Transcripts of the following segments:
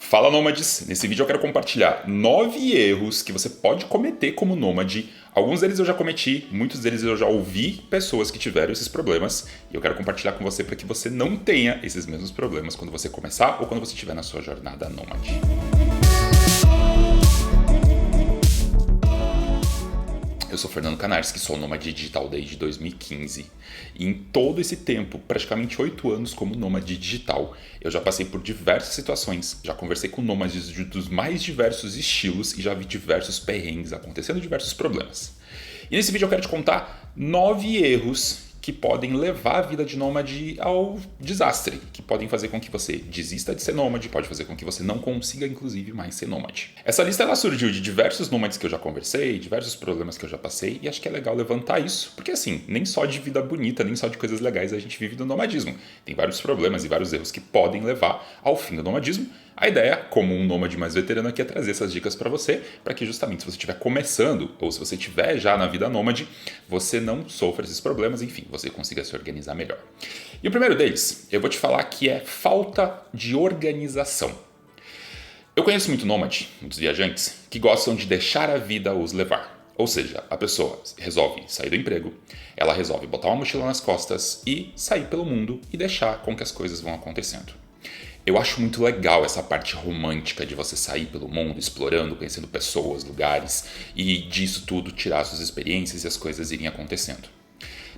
Fala nômades, nesse vídeo eu quero compartilhar 9 erros que você pode cometer como nômade. Alguns deles eu já cometi, muitos deles eu já ouvi pessoas que tiveram esses problemas e eu quero compartilhar com você para que você não tenha esses mesmos problemas quando você começar ou quando você estiver na sua jornada nômade. Eu sou Fernando Kanarski, sou nômade digital desde 2015 e em todo esse tempo, praticamente 8 anos como nômade digital, eu já passei por diversas situações, já conversei com nômades dos mais diversos estilos e já vi diversos perrengues acontecendo, diversos problemas. E nesse vídeo eu quero te contar 9 erros que podem levar a vida de nômade ao desastre, que podem fazer com que você desista de ser nômade, pode fazer com que você não consiga, inclusive, mais ser nômade. Essa lista ela surgiu de diversos nômades que eu já conversei, diversos problemas que eu já passei, e acho que é legal levantar isso, porque assim, nem só de vida bonita, nem só de coisas legais a gente vive no nomadismo. Tem vários problemas e vários erros que podem levar ao fim do nomadismo. A ideia, como um nômade mais veterano aqui, é trazer essas dicas para você, para que justamente se você estiver começando, ou se você estiver já na vida nômade, você não sofra esses problemas, enfim, você consiga se organizar melhor. E o primeiro deles, eu vou te falar que é falta de organização. Eu conheço muito nômade, muitos viajantes, que gostam de deixar a vida os levar. Ou seja, a pessoa resolve sair do emprego, ela resolve botar uma mochila nas costas e sair pelo mundo e deixar com que as coisas vão acontecendo. Eu acho muito legal essa parte romântica de você sair pelo mundo, explorando, conhecendo pessoas, lugares e disso tudo tirar suas experiências e as coisas irem acontecendo.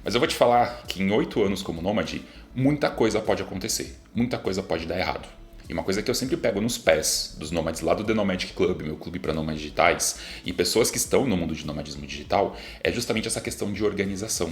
Mas eu vou te falar que em 8 anos como nômade, muita coisa pode acontecer, muita coisa pode dar errado. E uma coisa que eu sempre pego nos pés dos nômades lá do The Nomadic Club, meu clube para nômades digitais, e pessoas que estão no mundo de nomadismo digital, é justamente essa questão de organização.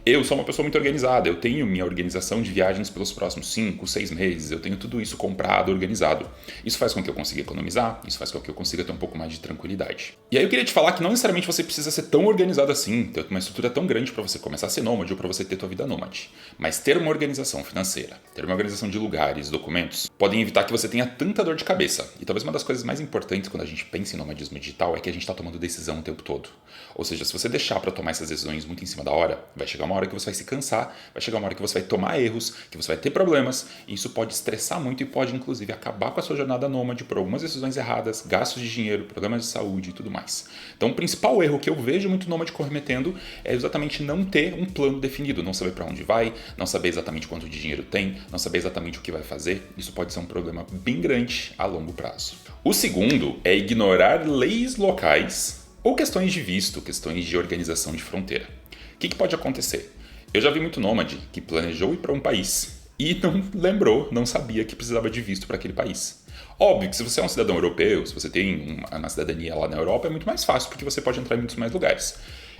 Eu sou uma pessoa muito organizada, eu tenho minha organização de viagens pelos próximos 5, 6 meses, eu tenho tudo isso comprado, organizado. Isso faz com que eu consiga economizar, isso faz com que eu consiga ter um pouco mais de tranquilidade. E aí eu queria te falar que não necessariamente você precisa ser tão organizado assim, ter uma estrutura tão grande para você começar a ser nômade ou para você ter tua vida nômade. Mas ter uma organização financeira, ter uma organização de lugares, documentos, podem evitar que você tenha tanta dor de cabeça. E talvez uma das coisas mais importantes quando a gente pensa em nomadismo digital é que a gente está tomando decisão o tempo todo. Ou seja, se você deixar para tomar essas decisões muito em cima da hora, vai chegar uma hora que você vai se cansar, vai chegar uma hora que você vai tomar erros, que você vai ter problemas, e isso pode estressar muito e pode inclusive acabar com a sua jornada nômade por algumas decisões erradas, gastos de dinheiro, problemas de saúde e tudo mais. Então o principal erro que eu vejo muito nômade cometendo é exatamente não ter um plano definido, não saber para onde vai, não saber exatamente quanto de dinheiro tem, não saber exatamente o que vai fazer. Isso pode ser um problema bem grande a longo prazo. O segundo é ignorar leis locais ou questões de visto, questões de organização de fronteira. O que pode acontecer? Eu já vi muito nômade que planejou ir para um país e não lembrou, não sabia que precisava de visto para aquele país. Óbvio que se você é um cidadão europeu, se você tem uma cidadania lá na Europa, é muito mais fácil porque você pode entrar em muitos mais lugares.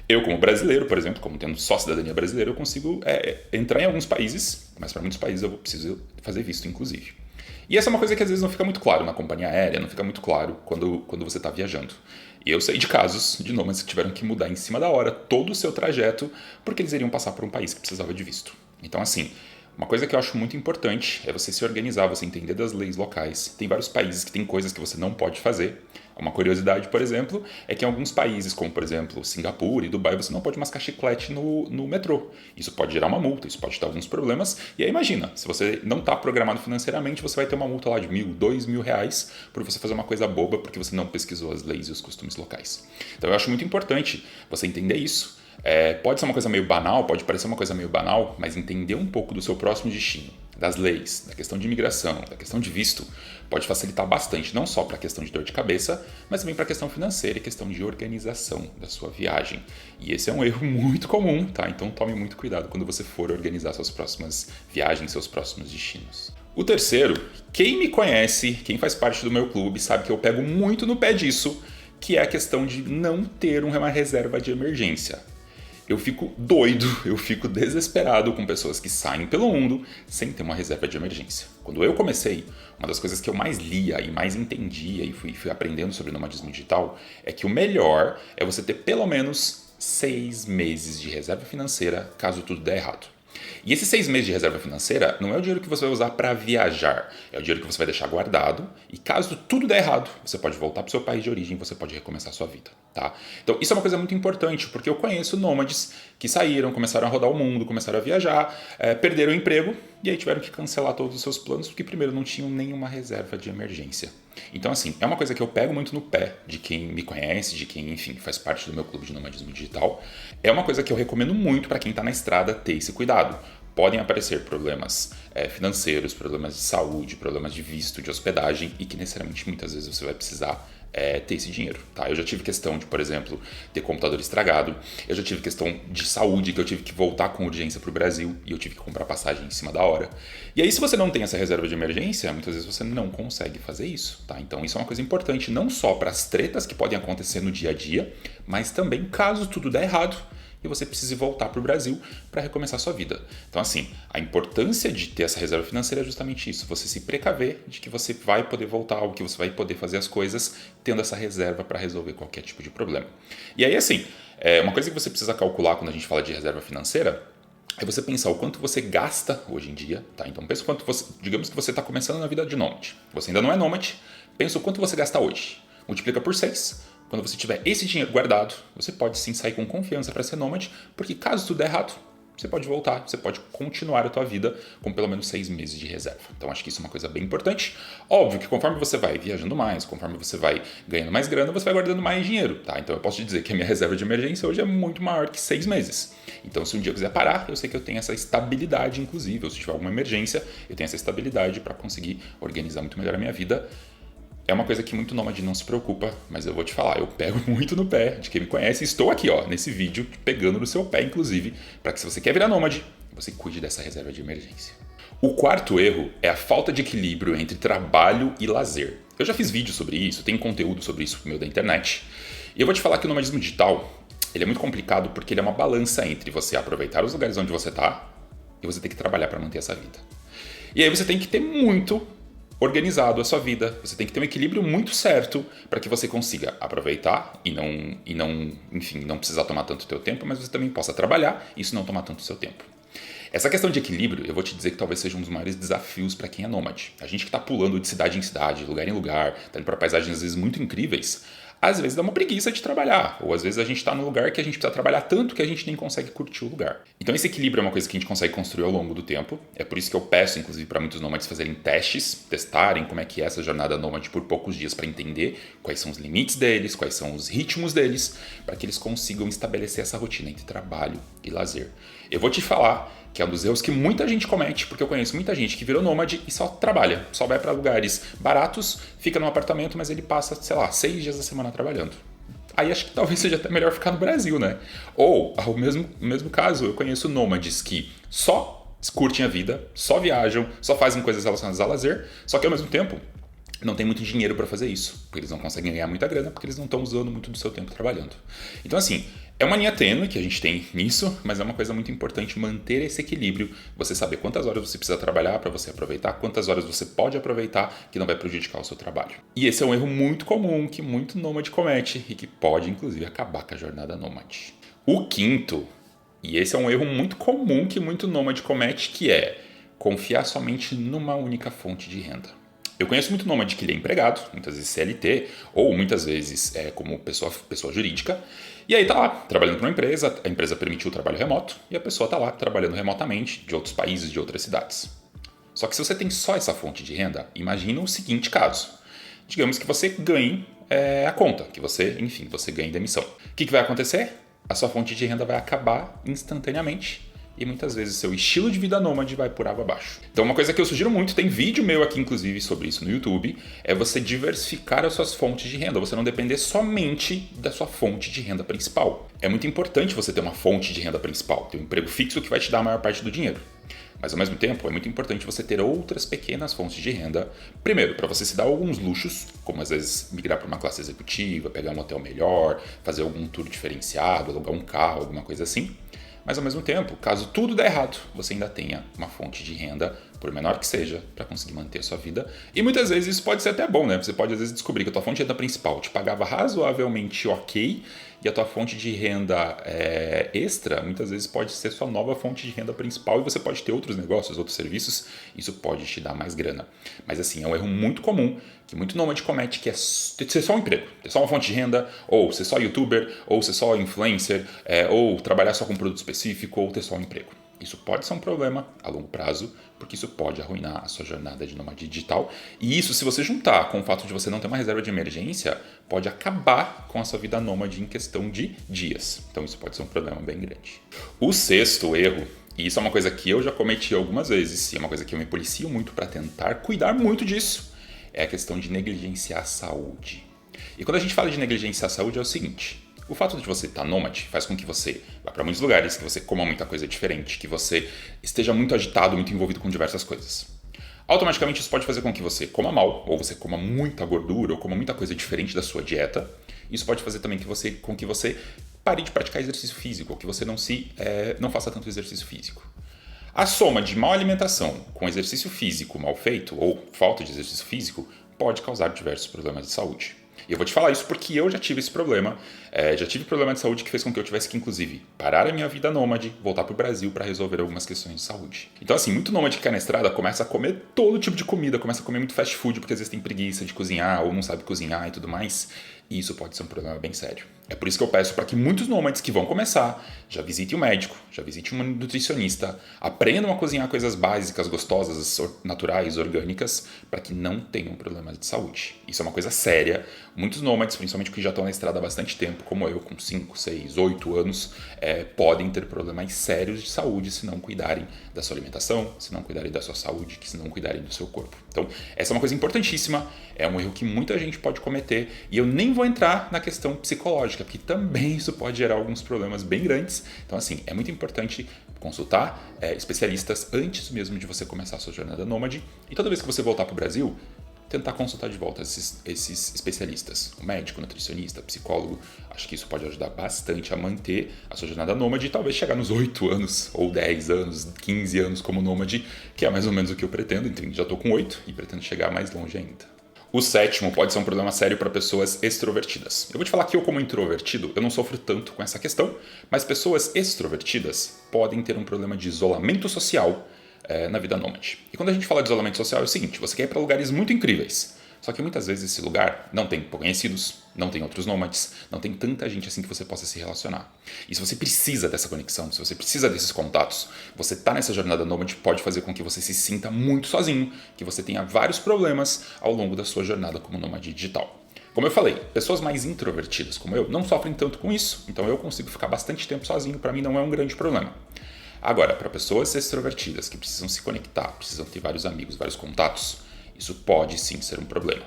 Eu, como brasileiro, por exemplo, como tendo só cidadania brasileira, eu consigo entrar em alguns países, mas para muitos países eu preciso fazer visto, inclusive. E essa é uma coisa que às vezes não fica muito claro na companhia aérea, não fica muito claro quando você está viajando. E eu sei de casos de nômades que tiveram que mudar em cima da hora todo o seu trajeto porque eles iriam passar por um país que precisava de visto. Então, assim, uma coisa que eu acho muito importante é você se organizar, você entender das leis locais. Tem vários países que tem coisas que você não pode fazer. Uma curiosidade, por exemplo, é que em alguns países, como por exemplo Singapura e Dubai, você não pode mascar chiclete no metrô. Isso pode gerar uma multa, isso pode dar alguns problemas. E aí imagina, se você não está programado financeiramente, você vai ter uma multa lá de R$1.000, R$2.000 por você fazer uma coisa boba porque você não pesquisou as leis e os costumes locais. Então eu acho muito importante você entender isso. Pode ser uma coisa meio banal, pode parecer uma coisa meio banal, mas entender um pouco do seu próximo destino, das leis, da questão de imigração, da questão de visto, pode facilitar bastante, não só para a questão de dor de cabeça, mas também para a questão financeira e questão de organização da sua viagem. E esse é um erro muito comum, tá? Então tome muito cuidado quando você for organizar suas próximas viagens, seus próximos destinos. O terceiro, quem me conhece, quem faz parte do meu clube, sabe que eu pego muito no pé disso, que é a questão de não ter uma reserva de emergência. Eu fico doido, eu fico desesperado com pessoas que saem pelo mundo sem ter uma reserva de emergência. Quando eu comecei, uma das coisas que eu mais lia e mais entendia e fui aprendendo sobre nomadismo digital é que o melhor é você ter pelo menos 6 meses de reserva financeira caso tudo der errado. E esses 6 meses de reserva financeira não é o dinheiro que você vai usar para viajar, é o dinheiro que você vai deixar guardado e caso tudo der errado, você pode voltar para o seu país de origem e você pode recomeçar a sua vida, tá? Então isso é uma coisa muito importante, porque eu conheço nômades que saíram, começaram a rodar o mundo, começaram a viajar, perderam o emprego e aí tiveram que cancelar todos os seus planos porque primeiro não tinham nenhuma reserva de emergência. Então assim, é uma coisa que eu pego muito no pé de quem me conhece, de quem, enfim, faz parte do meu clube de nomadismo digital. É uma coisa que eu recomendo muito para quem está na estrada ter esse cuidado. Podem aparecer problemas financeiros, problemas de saúde, problemas de visto, de hospedagem e que necessariamente muitas vezes você vai precisar ter esse dinheiro, tá? Eu já tive questão de, por exemplo, ter computador estragado, eu já tive questão de saúde, que eu tive que voltar com urgência para o Brasil e eu tive que comprar passagem em cima da hora. E aí, se você não tem essa reserva de emergência, muitas vezes você não consegue fazer isso, tá? Então, isso é uma coisa importante, não só para as tretas que podem acontecer no dia a dia, mas também caso tudo der errado e você precise voltar para o Brasil para recomeçar a sua vida. Então, assim, a importância de ter essa reserva financeira é justamente isso, você se precaver de que você vai poder voltar ou que você vai poder fazer as coisas tendo essa reserva para resolver qualquer tipo de problema. E aí, assim, uma coisa que você precisa calcular quando a gente fala de reserva financeira é você pensar o quanto você gasta hoje em dia, tá? Então, pensa o quanto você, digamos que você está começando na vida de nômade, você ainda não é nômade, pensa o quanto você gasta hoje, multiplica por 6. Quando você tiver esse dinheiro guardado, você pode sim sair com confiança para ser nômade, porque caso tudo der errado, você pode voltar, você pode continuar a tua vida com pelo menos 6 meses de reserva. Então acho que isso é uma coisa bem importante. Óbvio que conforme você vai viajando mais, conforme você vai ganhando mais grana, você vai guardando mais dinheiro, tá? Então eu posso te dizer que a minha reserva de emergência hoje é muito maior que 6 meses. Então se um dia eu quiser parar, eu sei que eu tenho essa estabilidade, inclusive, ou se tiver alguma emergência, eu tenho essa estabilidade para conseguir organizar muito melhor a minha vida. É uma coisa que muito nômade não se preocupa, mas eu vou te falar, eu pego muito no pé de quem me conhece e estou aqui, ó, nesse vídeo, pegando no seu pé, inclusive, para que se você quer virar nômade, você cuide dessa reserva de emergência. O quarto erro é a falta de equilíbrio entre trabalho e lazer. Eu já fiz vídeo sobre isso, tem conteúdo sobre isso no meu da internet, e eu vou te falar que o nomadismo digital, ele é muito complicado porque ele é uma balança entre você aproveitar os lugares onde você está e você ter que trabalhar para manter essa vida. E aí você tem que ter muito organizado a sua vida, você tem que ter um equilíbrio muito certo para que você consiga aproveitar e não, enfim, não precisar tomar tanto o teu tempo, mas você também possa trabalhar e isso não tomar tanto o seu tempo. Essa questão de equilíbrio, eu vou te dizer que talvez seja um dos maiores desafios para quem é nômade. A gente que está pulando de cidade em cidade, lugar em lugar, está indo para paisagens às vezes muito incríveis, às vezes dá uma preguiça de trabalhar, ou às vezes a gente está num lugar que a gente precisa trabalhar tanto que a gente nem consegue curtir o lugar. Então esse equilíbrio é uma coisa que a gente consegue construir ao longo do tempo, é por isso que eu peço, inclusive, para muitos nômades fazerem testes, testarem como é que é essa jornada nômade por poucos dias para entender quais são os limites deles, quais são os ritmos deles, para que eles consigam estabelecer essa rotina entre trabalho e lazer. Eu vou te falar que é um dos erros que muita gente comete, porque eu conheço muita gente que virou nômade e só trabalha, só vai para lugares baratos, fica num apartamento, mas ele passa, sei lá, 6 dias da semana trabalhando. Aí acho que talvez seja até melhor ficar no Brasil, né? Ou, ao mesmo caso, eu conheço nômades que só curtem a vida, só viajam, só fazem coisas relacionadas a lazer, só que ao mesmo tempo não tem muito dinheiro para fazer isso, porque eles não conseguem ganhar muita grana, porque eles não estão usando muito do seu tempo trabalhando. Então, assim, é uma linha tênue que a gente tem nisso, mas é uma coisa muito importante manter esse equilíbrio, você saber quantas horas você precisa trabalhar para você aproveitar, quantas horas você pode aproveitar que não vai prejudicar o seu trabalho. E esse é um erro muito comum que muito nômade comete e que pode, inclusive, acabar com a jornada nômade. O quinto, e esse é um erro muito comum que muito nômade comete, que é confiar somente numa única fonte de renda. Eu conheço muito nômade que ele é empregado, muitas vezes CLT, ou muitas vezes como pessoa jurídica, e aí tá lá, trabalhando para uma empresa, a empresa permitiu o trabalho remoto, e a pessoa tá lá, trabalhando remotamente, de outros países, de outras cidades. Só que se você tem só essa fonte de renda, imagina o seguinte caso. Digamos que você ganhe a conta, que você, enfim, você ganhe demissão. O que vai acontecer? A sua fonte de renda vai acabar instantaneamente, e muitas vezes seu estilo de vida nômade vai por água abaixo. Então uma coisa que eu sugiro muito, tem vídeo meu aqui inclusive sobre isso no YouTube, é você diversificar as suas fontes de renda, você não depender somente da sua fonte de renda principal. É muito importante você ter uma fonte de renda principal, ter um emprego fixo que vai te dar a maior parte do dinheiro. Mas ao mesmo tempo é muito importante você ter outras pequenas fontes de renda. Primeiro, para você se dar alguns luxos, como às vezes migrar para uma classe executiva, pegar um hotel melhor, fazer algum tour diferenciado, alugar um carro, alguma coisa assim. Mas ao mesmo tempo, caso tudo der errado, você ainda tenha uma fonte de renda, por menor que seja, para conseguir manter a sua vida. E muitas vezes isso pode ser até bom, né? Você pode às vezes descobrir que a tua fonte de renda principal te pagava razoavelmente ok, e a tua fonte de renda extra, muitas vezes pode ser sua nova fonte de renda principal e você pode ter outros negócios, outros serviços, isso pode te dar mais grana. Mas assim, é um erro muito comum que muito nômade comete, que é ser só um emprego, ter só uma fonte de renda, ou ser só youtuber, ou ser só influencer, ou trabalhar só com um produto específico, ou ter só um emprego. Isso pode ser um problema a longo prazo, porque isso pode arruinar a sua jornada de nômade digital. E isso, se você juntar com o fato de você não ter uma reserva de emergência, pode acabar com a sua vida nômade em questão de dias. Então isso pode ser um problema bem grande. O sexto erro, e isso é uma coisa que eu já cometi algumas vezes, e é uma coisa que eu me policio muito para tentar cuidar muito disso, é a questão de negligenciar a saúde. E quando a gente fala de negligenciar a saúde é o seguinte: o fato de você estar nômade faz com que você vá para muitos lugares, que você coma muita coisa diferente, que você esteja muito agitado, muito envolvido com diversas coisas. Automaticamente isso pode fazer com que você coma mal, ou você coma muita gordura, ou coma muita coisa diferente da sua dieta. Isso pode fazer também com que você pare de praticar exercício físico, ou que você não faça tanto exercício físico. A soma de má alimentação com exercício físico mal feito, ou falta de exercício físico, pode causar diversos problemas de saúde. E eu vou te falar isso porque eu já tive esse problema. Já tive problema de saúde que fez com que eu tivesse que, inclusive, parar a minha vida nômade, voltar para o Brasil para resolver algumas questões de saúde. Então, assim, muito nômade que cai na estrada começa a comer todo tipo de comida, começa a comer muito fast food porque às vezes tem preguiça de cozinhar ou não sabe cozinhar e tudo mais. E isso pode ser um problema bem sério. É por isso que eu peço para que muitos nômades que vão começar já visitem o médico, já visitem um nutricionista, aprendam a cozinhar coisas básicas, gostosas, naturais, orgânicas, para que não tenham problemas de saúde. Isso é uma coisa séria. Muitos nômades, principalmente que já estão na estrada há bastante tempo, como eu, com 5, 6, 8 anos, podem ter problemas sérios de saúde se não cuidarem da sua alimentação, se não cuidarem da sua saúde, se não cuidarem do seu corpo. Então, essa é uma coisa importantíssima, é um erro que muita gente pode cometer, e eu nem vou entrar na questão psicológica, porque também isso pode gerar alguns problemas bem grandes. Então, assim, é muito importante consultar especialistas antes mesmo de você começar a sua jornada nômade, e toda vez que você voltar para o Brasil, tentar consultar de volta esses especialistas, o médico, o nutricionista, o psicólogo. Acho que isso pode ajudar bastante a manter a sua jornada nômade e talvez chegar nos 8 anos, ou 10 anos, 15 anos como nômade, que é mais ou menos o que eu pretendo. Então, já estou com 8 e pretendo chegar mais longe ainda. O sétimo pode ser um problema sério para pessoas extrovertidas. Eu vou te falar que eu, como introvertido, eu não sofro tanto com essa questão, mas pessoas extrovertidas podem ter um problema de isolamento social na vida nômade. E quando a gente fala de isolamento social é o seguinte: você quer ir para lugares muito incríveis, só que muitas vezes esse lugar não tem conhecidos, não tem outros nômades, não tem tanta gente assim que você possa se relacionar. E se você precisa dessa conexão, se você precisa desses contatos, você tá nessa jornada nômade pode fazer com que você se sinta muito sozinho, que você tenha vários problemas ao longo da sua jornada como nômade digital. Como eu falei, pessoas mais introvertidas como eu não sofrem tanto com isso, então eu consigo ficar bastante tempo sozinho, para mim não é um grande problema. Agora, para pessoas extrovertidas que precisam se conectar, precisam ter vários amigos, vários contatos, isso pode sim ser um problema.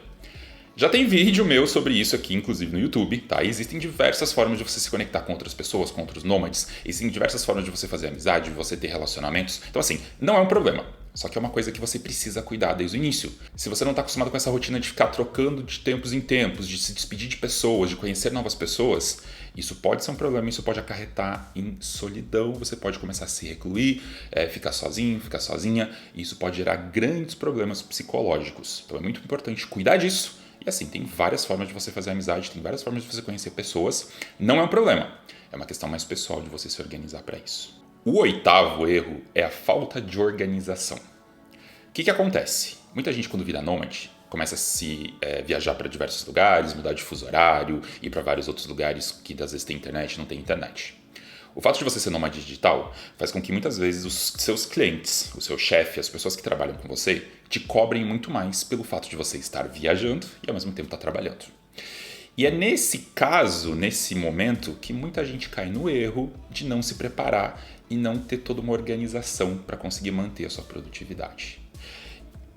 Já tem vídeo meu sobre isso aqui, inclusive no YouTube, tá? Existem diversas formas de você se conectar com outras pessoas, com outros nômades. Existem diversas formas de você fazer amizade, de você ter relacionamentos. Então, assim, não é um problema. Só que é uma coisa que você precisa cuidar desde o início. Se você não está acostumado com essa rotina de ficar trocando de tempos em tempos, de se despedir de pessoas, de conhecer novas pessoas, isso pode ser um problema, isso pode acarretar em solidão, você pode começar a se recluir, ficar sozinho, ficar sozinha, e isso pode gerar grandes problemas psicológicos. Então é muito importante cuidar disso. E assim, tem várias formas de você fazer amizade, tem várias formas de você conhecer pessoas. Não é um problema, é uma questão mais pessoal de você se organizar para isso. O oitavo erro é a falta de organização. O que acontece? Muita gente, quando vira nômade, começa a viajar para diversos lugares, mudar de fuso horário, ir para vários outros lugares que às vezes tem internet, não tem internet. O fato de você ser nômade digital faz com que muitas vezes os seus clientes, o seu chefe, as pessoas que trabalham com você, te cobrem muito mais pelo fato de você estar viajando e ao mesmo tempo estar trabalhando. E é nesse caso, nesse momento, que muita gente cai no erro de não se preparar e não ter toda uma organização para conseguir manter a sua produtividade.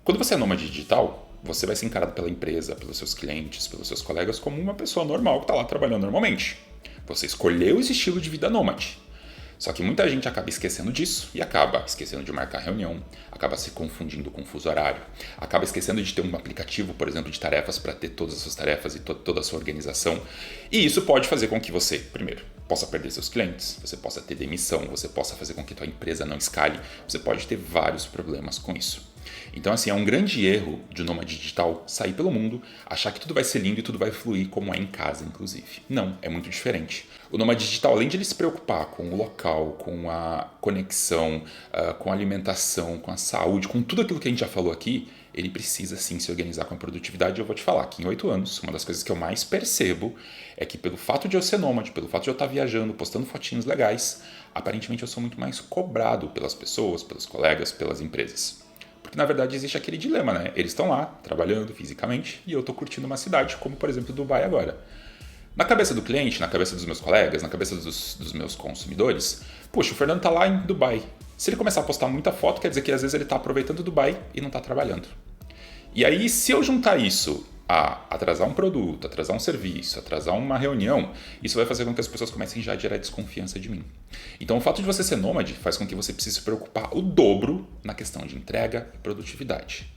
Quando você é nômade digital, você vai ser encarado pela empresa, pelos seus clientes, pelos seus colegas como uma pessoa normal que está lá trabalhando normalmente. Você escolheu esse estilo de vida nômade. Só que muita gente acaba esquecendo disso e acaba esquecendo de marcar reunião, acaba se confundindo com o fuso horário, acaba esquecendo de ter um aplicativo, por exemplo, de tarefas para ter todas as suas tarefas e toda a sua organização. E isso pode fazer com que você, primeiro, possa perder seus clientes, você possa ter demissão, você possa fazer com que a tua empresa não escale, você pode ter vários problemas com isso. Então, assim, é um grande erro de um nômade digital sair pelo mundo, achar que tudo vai ser lindo e tudo vai fluir como é em casa, inclusive. Não, é muito diferente. O nômade digital, além de ele se preocupar com o local, com a conexão, com a alimentação, com a saúde, com tudo aquilo que a gente já falou aqui, ele precisa sim se organizar com a produtividade. Eu vou te falar que em 8 anos, uma das coisas que eu mais percebo é que pelo fato de eu ser nômade, pelo fato de eu estar viajando, postando fotinhos legais, aparentemente eu sou muito mais cobrado pelas pessoas, pelos colegas, pelas empresas. Porque na verdade existe aquele dilema, né? Eles estão lá, trabalhando fisicamente, e eu estou curtindo uma cidade, como por exemplo Dubai agora. Na cabeça do cliente, na cabeça dos meus colegas, na cabeça dos meus consumidores, poxa, o Fernando tá lá em Dubai. Se ele começar a postar muita foto, quer dizer que às vezes ele está aproveitando Dubai e não está trabalhando. E aí, se eu juntar isso a atrasar um produto, atrasar um serviço, atrasar uma reunião, isso vai fazer com que as pessoas comecem já a gerar desconfiança de mim. Então, o fato de você ser nômade faz com que você precise se preocupar o dobro na questão de entrega e produtividade.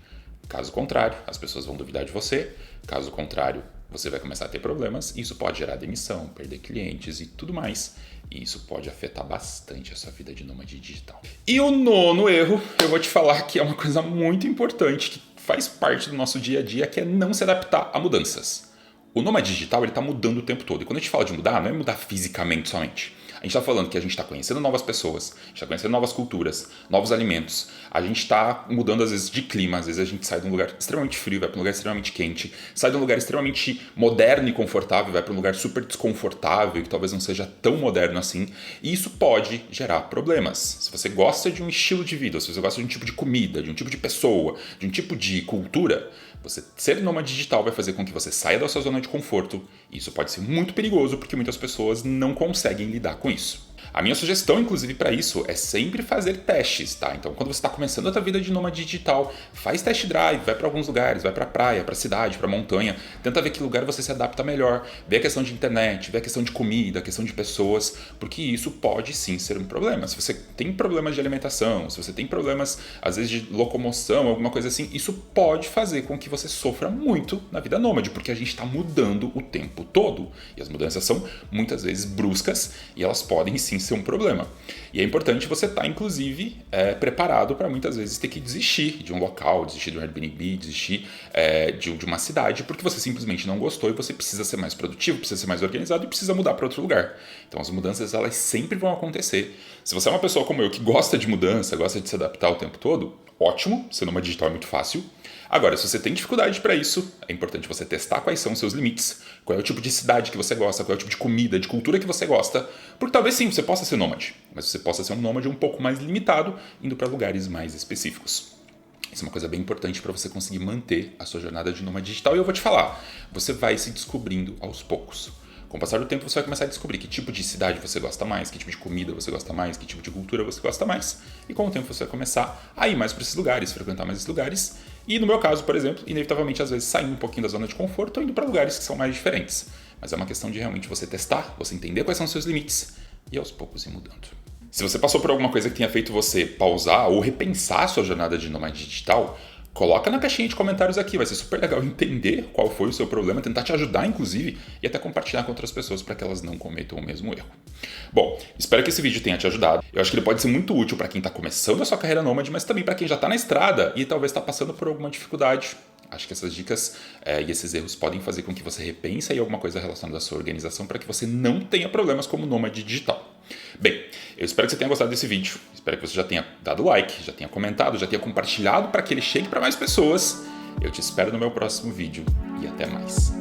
Caso contrário, as pessoas vão duvidar de você. Caso contrário, você vai começar a ter problemas. Isso pode gerar demissão, perder clientes e tudo mais. E isso pode afetar bastante a sua vida de nômade digital. E o nono erro, eu vou te falar que é uma coisa muito importante, que faz parte do nosso dia a dia, que é não se adaptar a mudanças. O nômade digital está mudando o tempo todo. E quando a gente fala de mudar, não é mudar fisicamente somente. A gente está falando que a gente está conhecendo novas pessoas, a gente está conhecendo novas culturas, novos alimentos. A gente está mudando às vezes de clima, às vezes a gente sai de um lugar extremamente frio, vai para um lugar extremamente quente, sai de um lugar extremamente moderno e confortável, vai para um lugar super desconfortável, que talvez não seja tão moderno assim. E isso pode gerar problemas. Se você gosta de um estilo de vida, se você gosta de um tipo de comida, de um tipo de pessoa, de um tipo de cultura, você ser nômade digital vai fazer com que você saia da sua zona de conforto. E isso pode ser muito perigoso porque muitas pessoas não conseguem lidar com isso. A minha sugestão, inclusive, para isso é sempre fazer testes, tá? Então, quando você está começando a sua vida de nômade digital, faz test drive, vai para alguns lugares, vai para praia, para cidade, para montanha, tenta ver que lugar você se adapta melhor, vê a questão de internet, vê a questão de comida, a questão de pessoas, porque isso pode sim ser um problema. Se você tem problemas de alimentação, se você tem problemas, às vezes, de locomoção, alguma coisa assim, isso pode fazer com que você sofra muito na vida nômade, porque a gente está mudando o tempo todo. E as mudanças são muitas vezes bruscas e elas podem sim ser um problema. E é importante você estar, inclusive, preparado para muitas vezes ter que desistir de um local, desistir do Airbnb, desistir de uma cidade, porque você simplesmente não gostou e você precisa ser mais produtivo, precisa ser mais organizado e precisa mudar para outro lugar. Então as mudanças, elas sempre vão acontecer. Se você é uma pessoa como eu que gosta de mudança, gosta de se adaptar o tempo todo, ótimo, ser nômade digital é muito fácil. Agora, se você tem dificuldade para isso, é importante você testar quais são os seus limites, qual é o tipo de cidade que você gosta, qual é o tipo de comida, de cultura que você gosta, porque talvez sim, você possa ser nômade, mas você possa ser um nômade um pouco mais limitado, indo para lugares mais específicos. Isso é uma coisa bem importante para você conseguir manter a sua jornada de nômade digital. E eu vou te falar, você vai se descobrindo aos poucos. Com o passar do tempo, você vai começar a descobrir que tipo de cidade você gosta mais, que tipo de comida você gosta mais, que tipo de cultura você gosta mais. E com o tempo você vai começar a ir mais para esses lugares, frequentar mais esses lugares. E no meu caso, por exemplo, inevitavelmente, às vezes, saindo um pouquinho da zona de conforto ou indo para lugares que são mais diferentes. Mas é uma questão de realmente você testar, você entender quais são os seus limites e aos poucos ir mudando. Se você passou por alguma coisa que tenha feito você pausar ou repensar a sua jornada de nômade digital, coloca na caixinha de comentários aqui, vai ser super legal entender qual foi o seu problema, tentar te ajudar, inclusive, e até compartilhar com outras pessoas para que elas não cometam o mesmo erro. Bom, espero que esse vídeo tenha te ajudado. Eu acho que ele pode ser muito útil para quem está começando a sua carreira nômade, mas também para quem já está na estrada e talvez está passando por alguma dificuldade. Acho que essas dicas e esses erros podem fazer com que você repense aí alguma coisa relacionada à sua organização para que você não tenha problemas como nômade digital. Bem, eu espero que você tenha gostado desse vídeo, espero que você já tenha dado like, já tenha comentado, já tenha compartilhado para que ele chegue para mais pessoas. Eu te espero no meu próximo vídeo e até mais.